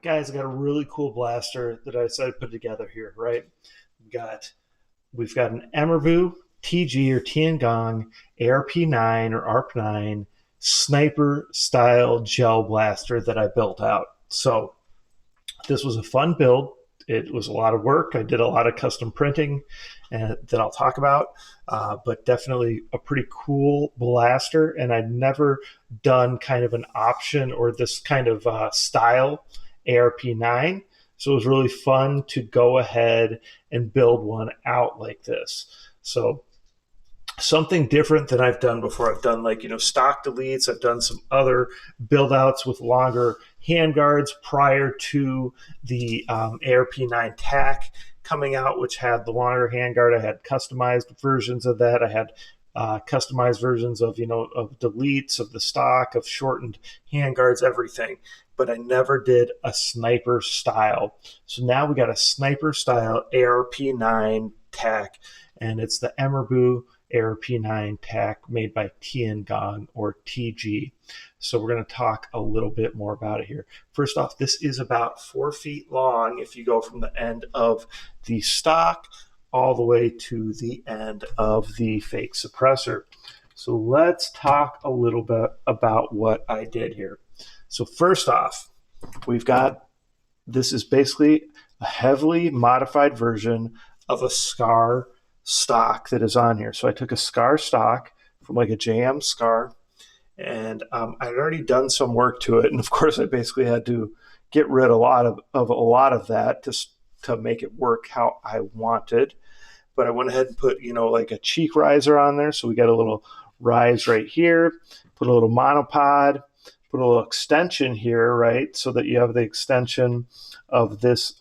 Guys, I got a really cool blaster that I decided to put together here, right? We've got we've got an Emerbu TG or Tian Gong ARP9 or ARP9 sniper style gel blaster that I built out. So this was a fun build. It was a lot of work. I did a lot of custom printing that I'll talk about, but definitely a pretty cool blaster. And I'd never done kind of an option or this kind of style ARP9. So it was really fun to go ahead and build one out like this. So something different than I've done before. I've done like, stock deletes. I've done some other build outs with longer handguards prior to the ARP9 TAC coming out, which had the longer handguard. I had customized versions of that. I had customized versions of, of deletes, of the stock, of shortened handguards, everything. But I never did a sniper style. So now we got a sniper style ARP9 TAC, and it's the Emerbu ARP9 TAC made by Tian Gong or TG. So we're going to talk a little bit more about it here. First off, this is about 4 feet long if you go from the end of the stock all the way to the end of the fake suppressor. So let's talk a little bit about what I did here. So first off, this is basically a heavily modified version of a SCAR stock that is on here. So I took a SCAR stock from like a JM SCAR, and I'd already done some work to it. And of course, I basically had to get rid of a lot of that to make it work how I wanted. But I went ahead and put, like a cheek riser on there. So we got a little rise right here, put a little monopod, put a little extension here, right? So that you have the extension of this,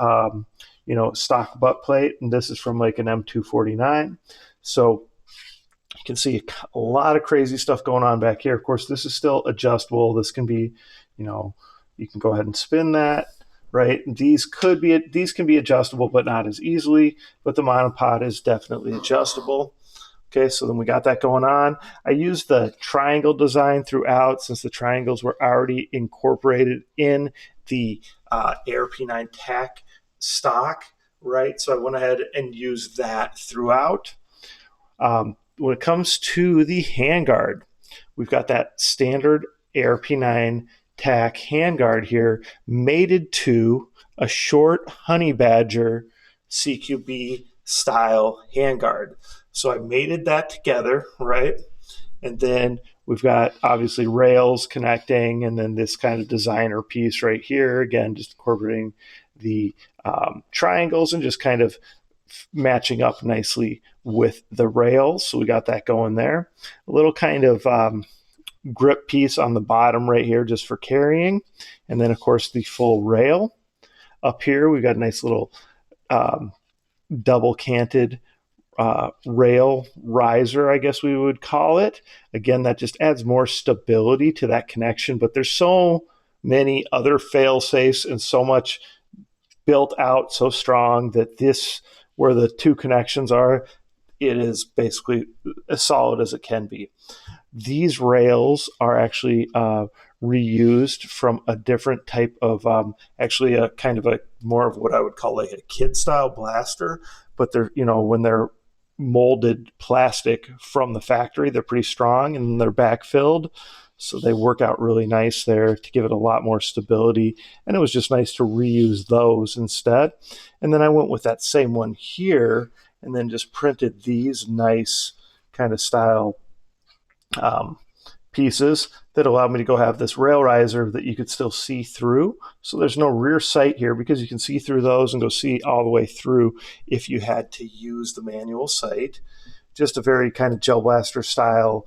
stock butt plate. And this is from like an M249. So you can see a lot of crazy stuff going on back here. Of course, this is still adjustable. This can be, you can go ahead and spin that, right? These can be adjustable, but not as easily. But the monopod is definitely adjustable. Okay, so then we got that going on. I used the triangle design throughout since the triangles were already incorporated in the ARP9 TAC stock, right? So I went ahead and used that throughout. When it comes to the handguard, we've got that standard ARP9 TAC handguard here, mated to a short honey badger CQB style handguard. So I mated that together, right? And then we've got obviously rails connecting, and then this kind of designer piece right here, again, just incorporating the triangles and just kind of matching up nicely with the rails. So we got that going there. A little kind of grip piece on the bottom right here just for carrying. And then, of course, the full rail. Up here, we've got a nice little double canted rail riser, I guess we would call it. Again, that just adds more stability to that connection, but there's so many other fail safes and so much built out so strong that this, where the two connections are, it is basically as solid as it can be. These rails are actually reused from a different type of, actually a kind of a more of what I would call like a kid style blaster, but they're, when they're molded plastic from the factory, they're pretty strong and they're backfilled. So they work out really nice there to give it a lot more stability. And it was just nice to reuse those instead. And then I went with that same one here and then just printed these nice kind of style pieces that allowed me to go have this rail riser that you could still see through. So there's no rear sight here because you can see through those and go see all the way through if you had to use the manual sight. Just a very kind of gel blaster style,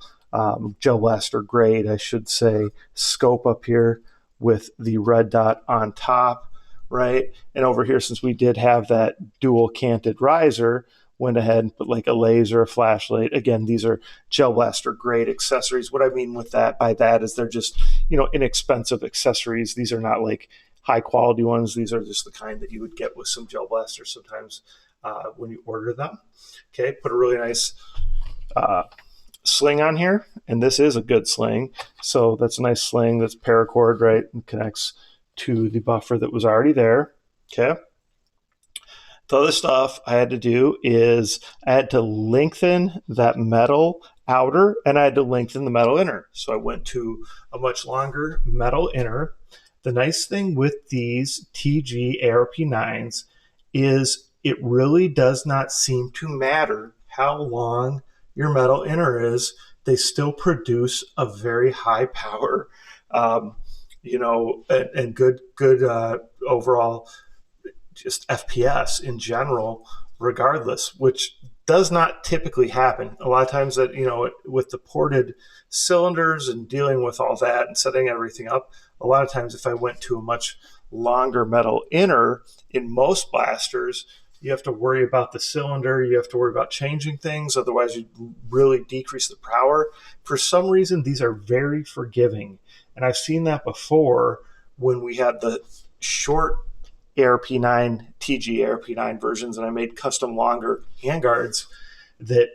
gel blaster grade, I should say, scope up here with the red dot on top, right? And over here, since we did have that dual canted riser, went ahead and put like a laser, a flashlight. Again, these are gel blaster grade accessories. What I mean by that is they're just, inexpensive accessories. These are not like high quality ones. These are just the kind that you would get with some gel blasters sometimes when you order them. Okay, put a really nice sling on here, and this is a good sling. So that's a nice sling that's paracord, right, and connects to the buffer that was already there. Okay. The other stuff I had to do is I had to lengthen that metal outer and I had to lengthen the metal inner. So I went to a much longer metal inner. The nice thing with these TG ARP9s is it really does not seem to matter how long your metal inner is. They still produce a very high power, and good overall just FPS in general, regardless, which does not typically happen. A lot of times that, with the ported cylinders and dealing with all that and setting everything up, a lot of times if I went to a much longer metal inner in most blasters, you have to worry about the cylinder, you have to worry about changing things, otherwise you really decrease the power. For some reason, these are very forgiving. And I've seen that before when we had the short ARP9, TG ARP9 versions, and I made custom longer handguards that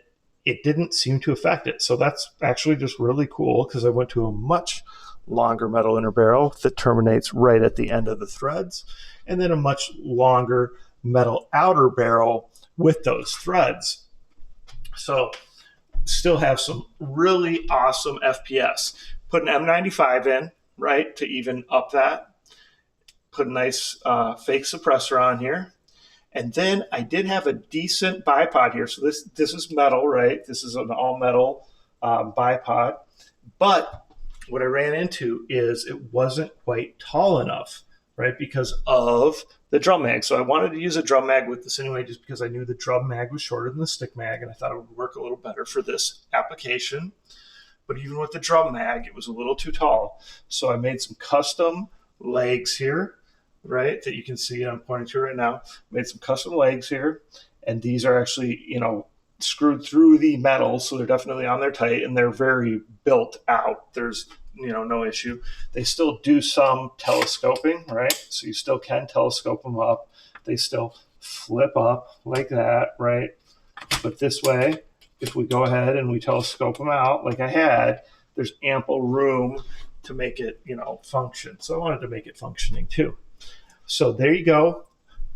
it didn't seem to affect it. So that's actually just really cool because I went to a much longer metal inner barrel that terminates right at the end of the threads, and then a much longer metal outer barrel with those threads. So still have some really awesome FPS. Put an M95 in, right, to even up that. Put a nice fake suppressor on here. And then I did have a decent bipod here. So this is metal, right? This is an all metal bipod. But what I ran into is it wasn't quite tall enough, right? Because of the drum mag. So I wanted to use a drum mag with this anyway, just because I knew the drum mag was shorter than the stick mag, and I thought it would work a little better for this application. But even with the drum mag, it was a little too tall. So I made some custom legs here, right, that you can see I'm pointing to right now. Made some custom legs here, and these are actually, screwed through the metal, so they're definitely on there tight, and they're very built out. There's, no issue. They still do some telescoping, right? So you still can telescope them up. They still flip up like that, right? But this way, if we go ahead and we telescope them out like I had, there's ample room to make it, function. So I wanted to make it functioning too. So there you go.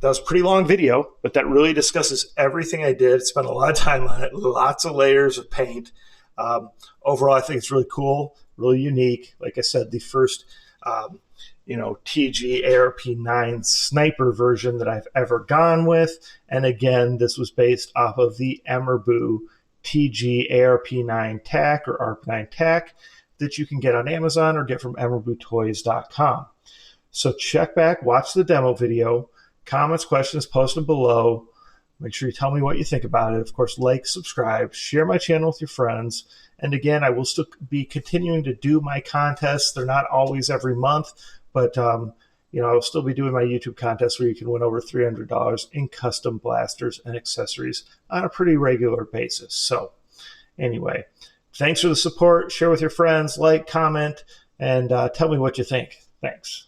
That was a pretty long video, but that really discusses everything I did. Spent a lot of time on it, lots of layers of paint. Overall, I think it's really cool, really unique. Like I said, the first, TG ARP9 sniper version that I've ever gone with. And again, this was based off of the Emerbu TG ARP9 TAC or ARP9 TAC that you can get on Amazon or get from emerbutoys.com. So check back, watch the demo video, comments, questions, post them below. Make sure you tell me what you think about it. Of course, like, subscribe, share my channel with your friends. And again, I will still be continuing to do my contests. They're not always every month, but I'll still be doing my YouTube contest where you can win over $300 in custom blasters and accessories on a pretty regular basis. So anyway, thanks for the support. Share with your friends, like, comment, and tell me what you think. Thanks.